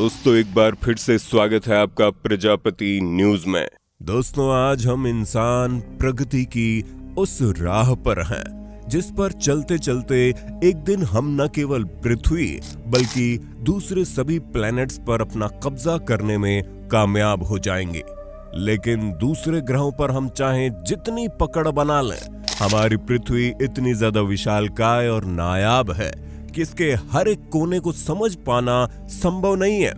दोस्तों एक बार फिर से स्वागत है आपका प्रजापति न्यूज में। दोस्तों आज हम इंसान प्रगति की उस राह पर हैं जिस पर चलते चलते एक दिन हम न केवल पृथ्वी बल्कि दूसरे सभी प्लैनेट्स पर अपना कब्जा करने में कामयाब हो जाएंगे। लेकिन दूसरे ग्रहों पर हम चाहें जितनी पकड़ बना लें, हमारी पृथ्वी इतनी ज्यादा विशालकाय और नायाब है कि इसके हर एक कोने को समझ पाना संभव नहीं है।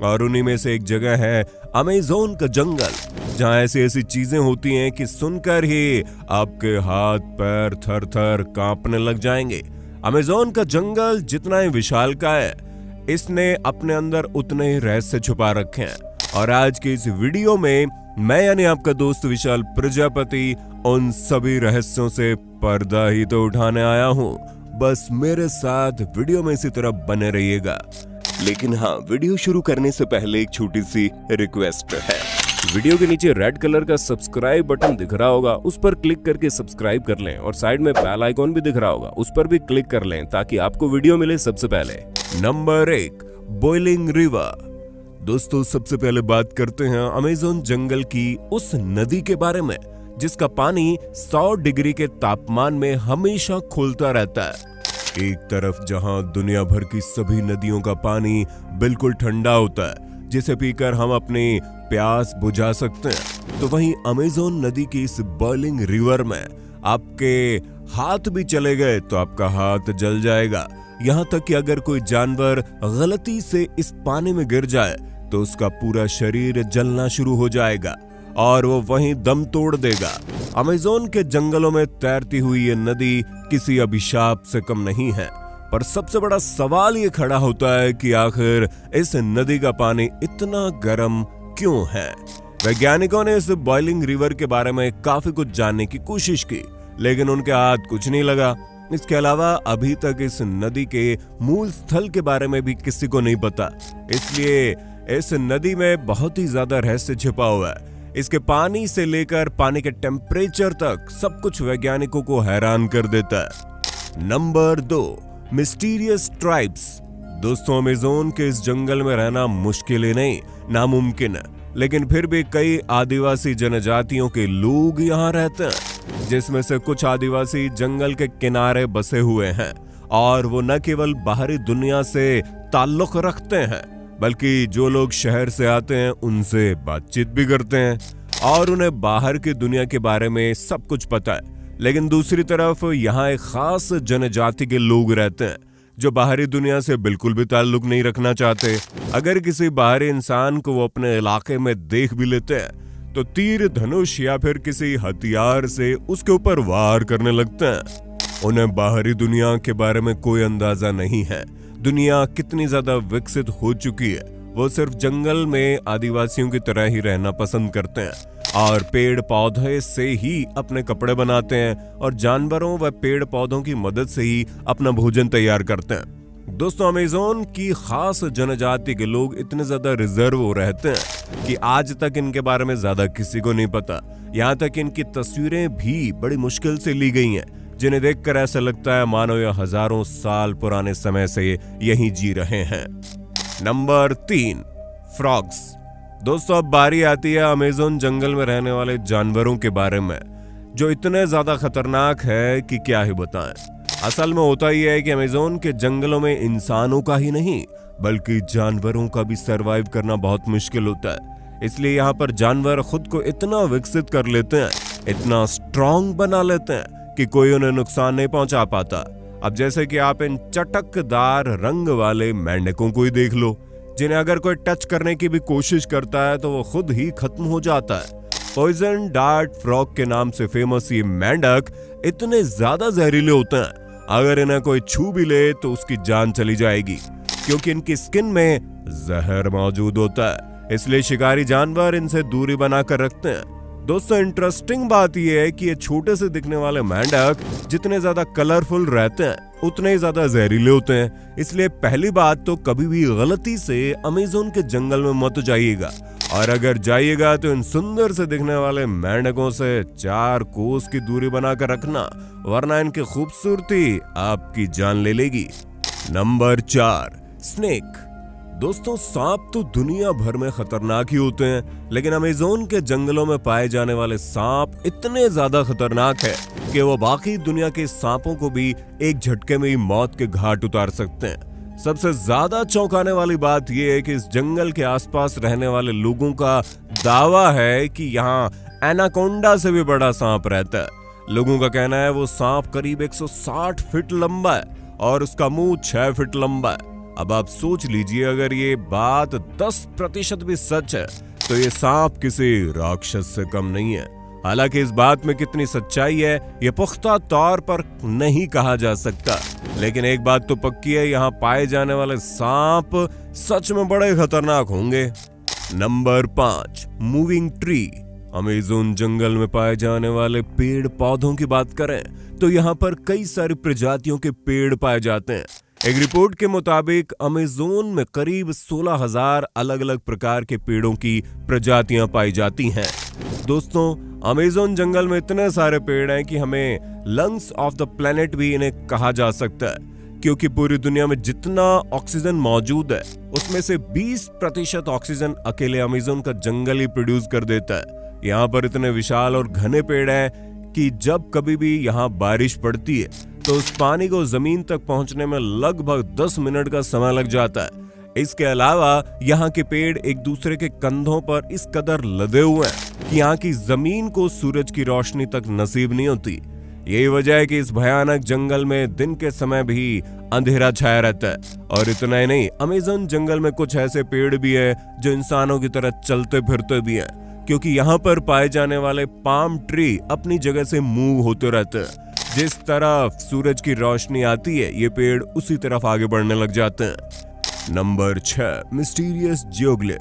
और उन्हीं में से एक जगह है अमेज़न का जंगल, जहां ऐसी ऐसी चीजें होती हैं कि सुनकर ही आपके हाथ पैर थर थर कांपने लग जाएंगे। अमेज़न का जंगल जितना ही विशालकाय है, इसने अपने अंदर उतने ही रहस्य छुपा रखे हैं। और आज के इस वीडियो में मैं यानी आपका दोस्त विशाल प्रजापति उन सभी रहस्यों से पर्दा ही तो उठाने आया हूँ। बस मेरे साथ वीडियो में इसी तरह बने रहिएगा। लेकिन हाँ, वीडियो शुरू करने से पहले एक छोटी सी रिक्वेस्ट है। वीडियो के नीचे रेड कलर का सब्सक्राइब बटन दिख रहा होगा, उस पर क्लिक करके सब्सक्राइब कर लें। और साइड में बेल आइकॉन भी दिख रहा होगा, उस पर भी क्लिक कर लें ताकि आपको वीडियो मिले सबसे पहले। Number 1, boiling river. दोस्तों सबसे पहले बात करते हैं अमेज़न जंगल की उस नदी के बारे में जिसका पानी 100 डिग्री के तापमान में हमेशा खौलता रहता है। एक तरफ जहां दुनिया भर की सभी नदियों का पानी बिल्कुल ठंडा होता है जिसे पीकर हम अपनी प्यास बुझा सकते हैं, तो वहीं अमेज़न नदी की इस बॉइलिंग रिवर में आपके हाथ भी चले गए तो आपका हाथ जल जाएगा। यहाँ तक कि अगर कोई जानवर गलती से इस पानी में गिर जाए तो उसका पूरा शरीर जलना शुरू हो जाएगा और वो वहीं दम तोड़ देगा। अमेज़न के जंगलों में तैरती हुई ये नदी किसी अभिशाप से कम नहीं है। पर सबसे बड़ा सवाल ये खड़ा होता है कि आखिर इस नदी का पानी इतना गर्म क्यों है। वैज्ञानिकों ने इस बॉइलिंग रिवर के बारे में काफी कुछ जानने की कोशिश की, लेकिन उनके हाथ कुछ नहीं लगा। इसके अलावा अभी तक इस नदी के मूल स्थल के बारे में भी किसी को नहीं पता। इसलिए इस नदी में बहुत ही ज्यादा रहस्य छिपा हुआ है। इसके पानी से लेकर पानी के टेम्परेचर तक सब कुछ वैज्ञानिकों को हैरान कर देता है। Number 2, mysterious tribes. दोस्तों अमेज़न के इस जंगल में रहना मुश्किल ही नहीं, नामुमकिन है। लेकिन फिर भी कई आदिवासी जनजातियों के लोग यहाँ रहते हैं, जिसमें से कुछ आदिवासी जंगल के किनारे बसे हुए हैं और वो न केवल बाहरी दुनिया से ताल्लुक रखते हैं बल्कि जो लोग शहर से आते हैं उनसे बातचीत भी करते हैं और उन्हें बाहर की दुनिया के बारे में सब कुछ पता है। लेकिन दूसरी तरफ यहाँ एक खास जनजाति के लोग रहते हैं जो बाहरी दुनिया से बिल्कुल भी ताल्लुक नहीं रखना चाहते। अगर किसी बाहरी इंसान को वो अपने इलाके में देख भी लेते हैं तो तीर धनुष या फिर किसी हथियार से उसके ऊपर वार करने लगते हैं। उन्हें बाहरी दुनिया के बारे में कोई अंदाजा नहीं है। दुनिया कितनी ज्यादा विकसित हो चुकी है, वो सिर्फ जंगल में आदिवासियों की तरह ही रहना पसंद करते हैं और पेड़ पौधे से ही अपने कपड़े बनाते हैं और जानवरों व पेड़ पौधों की मदद से ही अपना भोजन तैयार करते हैं। दोस्तों अमेज़न की खास जनजाति के लोग इतने ज्यादा रिजर्व रहते हैं कि आज तक इनके बारे में ज्यादा किसी को नहीं पता। यहाँ तक इनकी तस्वीरें भी बड़ी मुश्किल से ली गई हैं, जिन्हें देखकर ऐसा लगता है मानो यह हजारों साल पुराने समय से यहीं जी रहे हैं। Number 3, frogs. दोस्तों अब बारी आती है अमेज़न जंगल में रहने वाले जानवरों के बारे में, जो इतने ज्यादा खतरनाक है कि क्या ही बताएं। असल में होता ही है कि अमेज़न के जंगलों में इंसानों का ही नहीं बल्कि जानवरों का भी सरवाइव करना बहुत मुश्किल होता है। इसलिए यहाँ पर जानवर खुद को इतना विकसित कर लेते हैं, इतना स्ट्रॉन्ग बना लेते हैं कि कोई उन्हें नुकसान नहीं पहुंचा पाता। अब जैसे कि आप इन चटकदार रंग वाले मेंढकों को ही देख लो, जिन्हें अगर कोई टच करने की भी कोशिश करता है तो वो खुद ही खत्म हो जाता है। पॉइजन डार्ट फ्रॉग के नाम से फेमस ये मेंढक इतने ज्यादा जहरीले होते हैं, अगर इन्हें कोई छू भी ले तो उसकी जान चली जाएगी, क्योंकि इनकी स्किन में जहर मौजूद होता है। इसलिए शिकारी जानवर इनसे दूरी बनाकर रखते हैं। दोस्तों इंटरेस्टिंग बात यह है कि ये छोटे से दिखने वाले मेंढक जितने ज्यादा कलरफुल रहते हैं उतने ही ज्यादा जहरीले होते हैं। इसलिए पहली बात तो कभी भी गलती से अमेज़न के जंगल में मत जाइएगा, और अगर जाइएगा तो इन सुंदर से दिखने वाले मेंढकों से 4 कोस की दूरी बनाकर रखना, वरना इनकी खूबसूरती आपकी जान ले लेगी। Number 4, snake. दोस्तों सांप तो दुनिया भर में खतरनाक ही होते हैं, लेकिन अमेज़न के जंगलों में पाए जाने वाले सांप इतने ज्यादा खतरनाक है कि वो बाकी दुनिया के सांपों को भी एक झटके में ही मौत के घाट उतार सकते हैं। सबसे ज्यादा चौंकाने वाली बात यह है कि इस जंगल के आसपास रहने वाले लोगों का दावा है कि यहाँ एनाकोंडा से भी बड़ा सांप रहता है। लोगों का कहना है वो सांप करीब 160 फीट लंबा है और उसका मुंह 6 फीट लंबा है। अब आप सोच लीजिए, अगर ये बात 10% भी सच है तो ये सांप किसी राक्षस से कम नहीं है। हालांकि इस बात में कितनी सच्चाई है ये पुख्ता तौर पर नहीं कहा जा सकता, लेकिन एक बात तो पक्की है, यहाँ पाए जाने वाले सांप सच में बड़े खतरनाक होंगे। Number 5, moving tree. अमेज़न जंगल में पाए जाने वाले पेड़ पौधों की बात करें तो यहाँ पर कई सारी प्रजातियों के पेड़ पाए जाते हैं। एक रिपोर्ट के मुताबिक अमेज़न में करीब 16,000 अलग अलग प्रकार के पेड़ों की प्रजातियां पाई जाती हैं। दोस्तों, अमेज़न जंगल में इतने सारे पेड़ हैं कि हमें लंग्स ऑफ द प्लेनेट भी इन्हें कहा जा सकता है, क्योंकि पूरी दुनिया में जितना ऑक्सीजन मौजूद है उसमें से 20% ऑक्सीजन अकेले अमेज़न का जंगल ही प्रोड्यूस कर देता है। यहाँ पर इतने विशाल और घने पेड़ हैं कि जब कभी भी यहाँ बारिश पड़ती है तो उस पानी को जमीन तक पहुंचने में लगभग 10 मिनट का समय लग जाता है। इसके अलावा यहाँ के पेड़ एक दूसरे के कंधों पर इस कदर लदे हुए हैं कि यहाँ की जमीन को सूरज की रोशनी तक नसीब नहीं होती। यही वजह है कि इस भयानक जंगल में दिन के समय भी अंधेरा छाया रहता है। और इतना ही नहीं, अमेज़न जंगल में कुछ ऐसे पेड़ भी हैं जो इंसानों की तरह चलते फिरते भी हैं, क्योंकि यहाँ पर पाए जाने वाले पाम ट्री अपनी जगह से मूव होते रहते हैं। जिस तरफ सूरज की रोशनी आती है ये पेड़ उसी तरफ आगे बढ़ने लग जाते हैं। Number 6, mysterious geoglyph.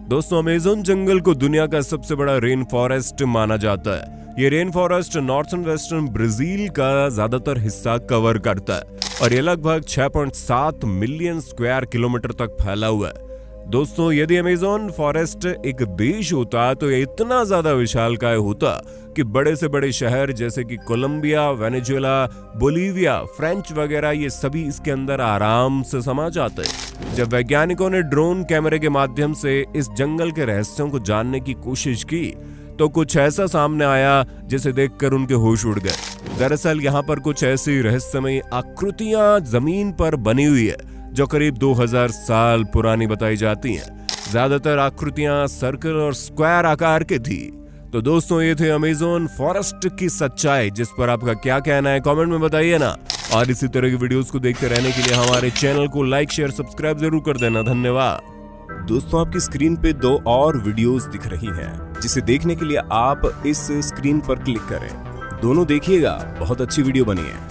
दोस्तों, अमेज़न जंगल को दुनिया का सबसे बड़ा रेन फॉरेस्ट माना जाता है। ये rain forest northern western Brazil का ज्यादातर हिस्सा कवर करता है और ये लगभग 6.7 मिलियन स्क्वायर किलोमीटर तक फैला हुआ है। दोस्तों, यदि अमेज़न फॉरेस्ट एक देश होता तो ये इतना ज्यादा विशालकाय होता कि बड़े से बड़े शहर जैसे कि कोलंबिया, वेनेजुएला, बोलीविया, फ्रेंच वगैरह ये सभी इसके अंदर आराम से समा जाते हैं। जब वैज्ञानिकों ने ड्रोन कैमरे के माध्यम से इस जंगल के रहस्यों को जानने की कोशिश की तो कुछ ऐसा सामने आया जिसे देखकर उनके होश उड़ गए। दरअसल यहाँ पर कुछ ऐसी रहस्यमयी आकृतियां जमीन पर बनी हुई है जो करीब 2000 साल पुरानी बताई जाती हैं। ज्यादातर आकृतियां सर्कल और स्क्वायर आकार की थी। तो दोस्तों, ये थे अमेज़न फॉरेस्ट की सच्चाई, जिस पर आपका क्या कहना है कमेंट में बताइए ना। और इसी तरह की वीडियोस को देखते रहने के लिए हमारे चैनल को लाइक, शेयर, सब्सक्राइब जरूर कर देना। धन्यवाद। दोस्तों, आपकी स्क्रीन पे 2 और वीडियोस दिख रही हैं, जिसे देखने के लिए आप इस स्क्रीन पर क्लिक करें। दोनों देखिएगा, बहुत अच्छी वीडियो बनी है।